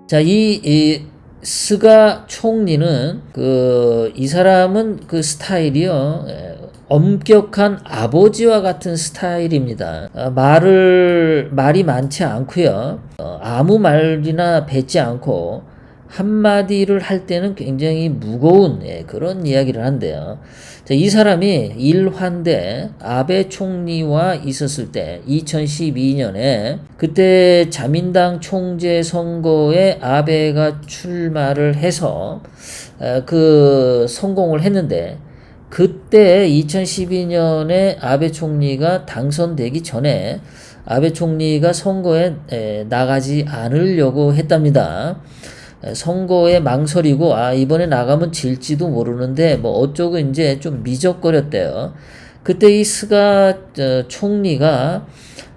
자, 이 스가 총리는 이 사람은 그 스타일이요. 엄격한 아버지와 같은 스타일입니다. 말이 많지 않고요. 아무 말이나 뱉지 않고 한마디를 할 때는 굉장히 무거운 그런 이야기를 한대요. 자, 이 사람이 일환대 아베 총리와 있었을 때 2012년에 그때 자민당 총재 선거에 아베가 출마를 해서 성공을 했는데, 그때 2012년에 아베 총리가 당선되기 전에 아베 총리가 선거에 나가지 않으려고 했답니다. 선거에 망설이고 이번에 나가면 질지도 모르는데 뭐 어쩌고 이제 좀 미적거렸대요. 그때 이 스가 총리가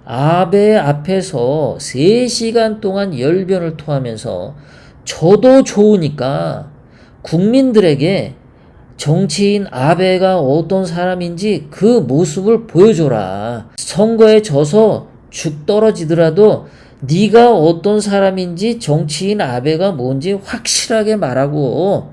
아베 앞에서 3시간 동안 열변을 토하면서 저도 좋으니까 국민들에게 정치인 아베가 어떤 사람인지 그 모습을 보여줘라. 선거에 져서 죽 떨어지더라도 네가 어떤 사람인지 정치인 아베가 뭔지 확실하게 말하고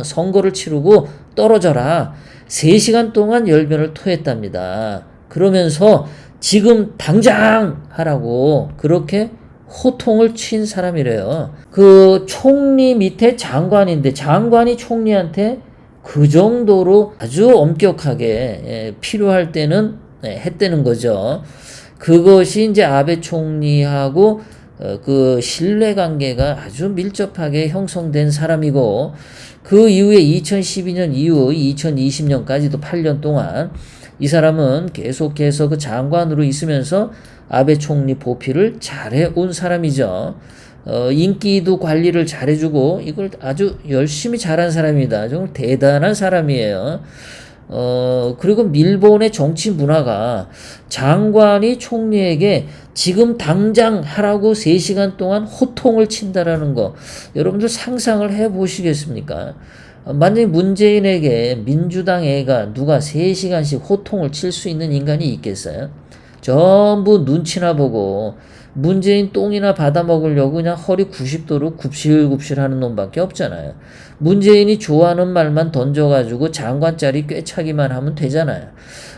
선거를 치르고 떨어져라. 3시간 동안 열변을 토했답니다. 그러면서 지금 당장 하라고 그렇게 호통을 친 사람이래요. 그 총리 밑에 장관인데 장관이 총리한테 그 정도로 아주 엄격하게 필요할 때는 했다는 거죠. 그것이 이제 아베 총리하고 그 신뢰관계가 아주 밀접하게 형성된 사람이고, 그 이후에 2012년 이후 2020년까지도 8년 동안 이 사람은 계속해서 그 장관으로 있으면서 아베 총리 보필을 잘해온 사람이죠. 인기도 관리를 잘해주고 이걸 아주 열심히 잘한 사람입니다. 정말 대단한 사람이에요. 그리고 일본의 정치 문화가 장관이 총리에게 지금 당장 하라고 3시간 동안 호통을 친다라는 거, 여러분들 상상을 해 보시겠습니까? 만약에 문재인에게 민주당 애가 누가 3시간씩 호통을 칠 수 있는 인간이 있겠어요? 전부 눈치나 보고 문재인 똥이나 받아 먹으려고 그냥 허리 90도로 굽실굽실 하는 놈밖에 없잖아요. 문재인이 좋아하는 말만 던져가지고 장관 자리 꿰차기만 하면 되잖아요.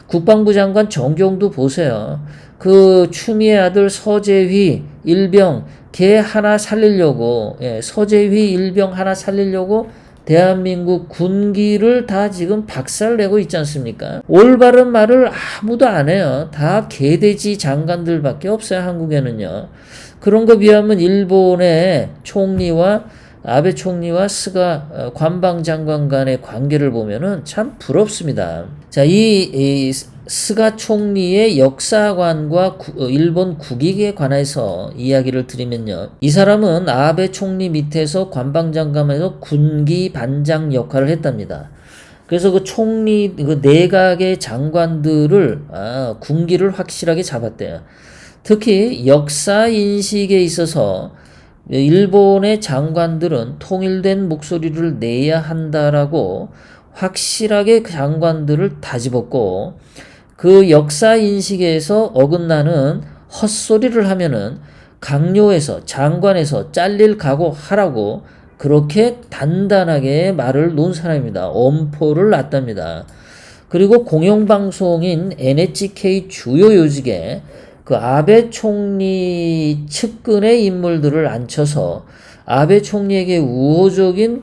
국방부 장관 정경도 보세요. 그 추미애 아들 서재휘 일병 걔 하나 살리려고, 서재휘 일병 하나 살리려고 대한민국 군기를 다 지금 박살내고 있지 않습니까? 올바른 말을 아무도 안 해요. 다 개돼지 장관들밖에 없어요, 한국에는요. 그런 거 비하면 일본의 총리와 아베 총리와 스가 관방장관 간의 관계를 보면은 참 부럽습니다. 자, 이 스가 총리의 역사관과 일본 국익에 관해서 이야기를 드리면요. 이 사람은 아베 총리 밑에서 관방장관에서 군기 반장 역할을 했답니다. 그래서 그 총리, 그 내각의 장관들을 군기를 확실하게 잡았대요. 특히 역사 인식에 있어서 일본의 장관들은 통일된 목소리를 내야 한다라고 확실하게 장관들을 다 집었고, 그 역사 인식에서 어긋나는 헛소리를 하면은 강요해서 장관에서 잘릴 각오하라고 그렇게 단단하게 말을 놓은 사람입니다. 엄포를 놨답니다. 그리고 공영방송인 NHK 주요 요직에 그 아베 총리 측근의 인물들을 앉혀서 아베 총리에게 우호적인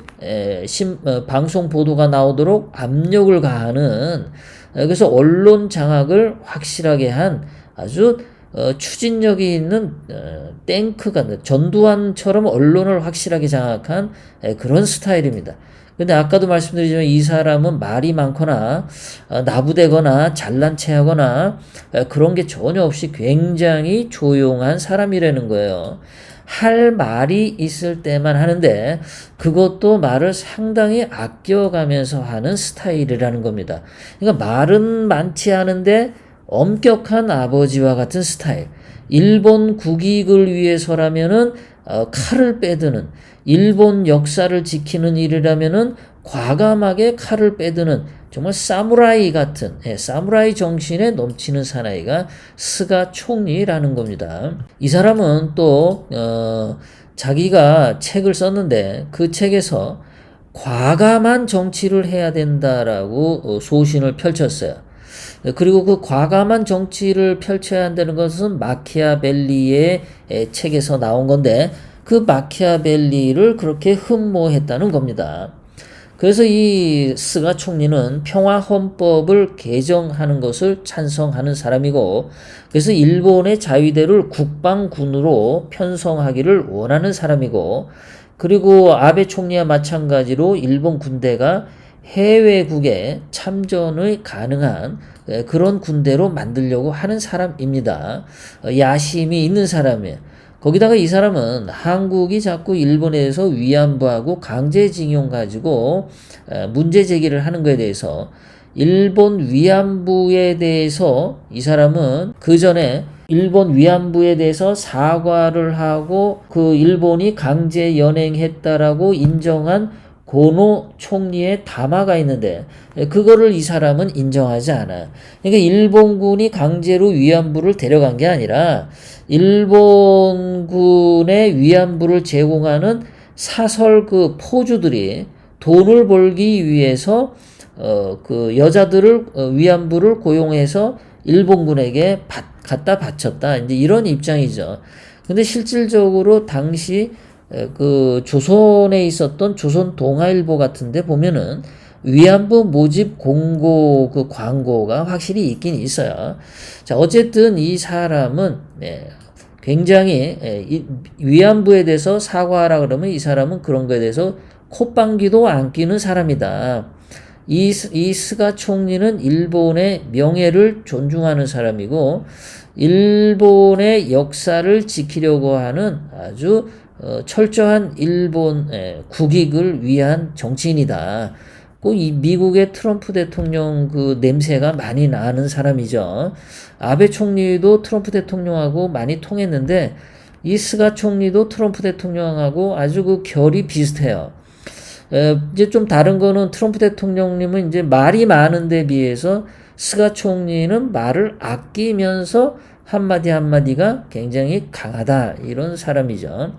방송 보도가 나오도록 압력을 가하는, 그래서 언론 장악을 확실하게 한 아주 추진력이 있는 탱크가, 전두환처럼 언론을 확실하게 장악한 그런 스타일입니다. 근데 아까도 말씀드리지만 이 사람은 말이 많거나 나부대거나 잘난 체하거나 그런 게 전혀 없이 굉장히 조용한 사람이라는 거예요. 할 말이 있을 때만 하는데 그것도 말을 상당히 아껴가면서 하는 스타일이라는 겁니다. 그러니까 말은 많지 않은데 엄격한 아버지와 같은 스타일. 일본 국익을 위해서라면은 칼을 빼드는, 일본 역사를 지키는 일이라면은 과감하게 칼을 빼드는 정말 사무라이 같은, 사무라이 정신에 넘치는 사나이가 스가 총리라는 겁니다. 이 사람은 또 자기가 책을 썼는데 그 책에서 과감한 정치를 해야 된다라고 소신을 펼쳤어요. 그리고 그 과감한 정치를 펼쳐야 한다는 것은 마키아벨리의 책에서 나온 건데 그 마키아벨리를 그렇게 흠모했다는 겁니다. 그래서 이 스가 총리는 평화헌법을 개정하는 것을 찬성하는 사람이고, 그래서 일본의 자위대를 국방군으로 편성하기를 원하는 사람이고, 그리고 아베 총리와 마찬가지로 일본 군대가 해외국에 참전이 가능한 그런 군대로 만들려고 하는 사람입니다. 야심이 있는 사람이에요. 거기다가 이 사람은 한국이 자꾸 일본에 대해서 위안부하고 강제징용 가지고 문제 제기를 하는 것에 대해서 일본 위안부에 대해서 이 사람은 그 전에 일본 위안부에 대해서 사과를 하고 그 일본이 강제 연행했다라고 인정한 고노 총리의 담화가 있는데 그거를 이 사람은 인정하지 않아요. 그러니까 일본군이 강제로 위안부를 데려간 게 아니라 일본군의 위안부를 제공하는 사설 그 포주들이 돈을 벌기 위해서 그 여자들을 위안부를 고용해서 일본군에게 갖다 바쳤다. 이제 이런 입장이죠. 근데 실질적으로 당시 그 조선에 있었던 조선 동아일보 같은데 보면은 위안부 모집 공고 그 광고가 확실히 있긴 있어요. 자, 어쨌든 이 사람은 굉장히 위안부에 대해서 사과하라 그러면 이 사람은 그런 거에 대해서 콧방귀도 안 끼는 사람이다. 이 스가 총리는 일본의 명예를 존중하는 사람이고 일본의 역사를 지키려고 하는 아주 철저한 일본 국익을 위한 정치인이다. 꼭 이 미국의 트럼프 대통령 그 냄새가 많이 나는 사람이죠. 아베 총리도 트럼프 대통령하고 많이 통했는데 이 스가 총리도 트럼프 대통령하고 아주 그 결이 비슷해요. 이제 좀 다른 거는 트럼프 대통령님은 이제 말이 많은데 비해서 스가 총리는 말을 아끼면서 한마디 한마디가 굉장히 강하다 이런 사람이죠.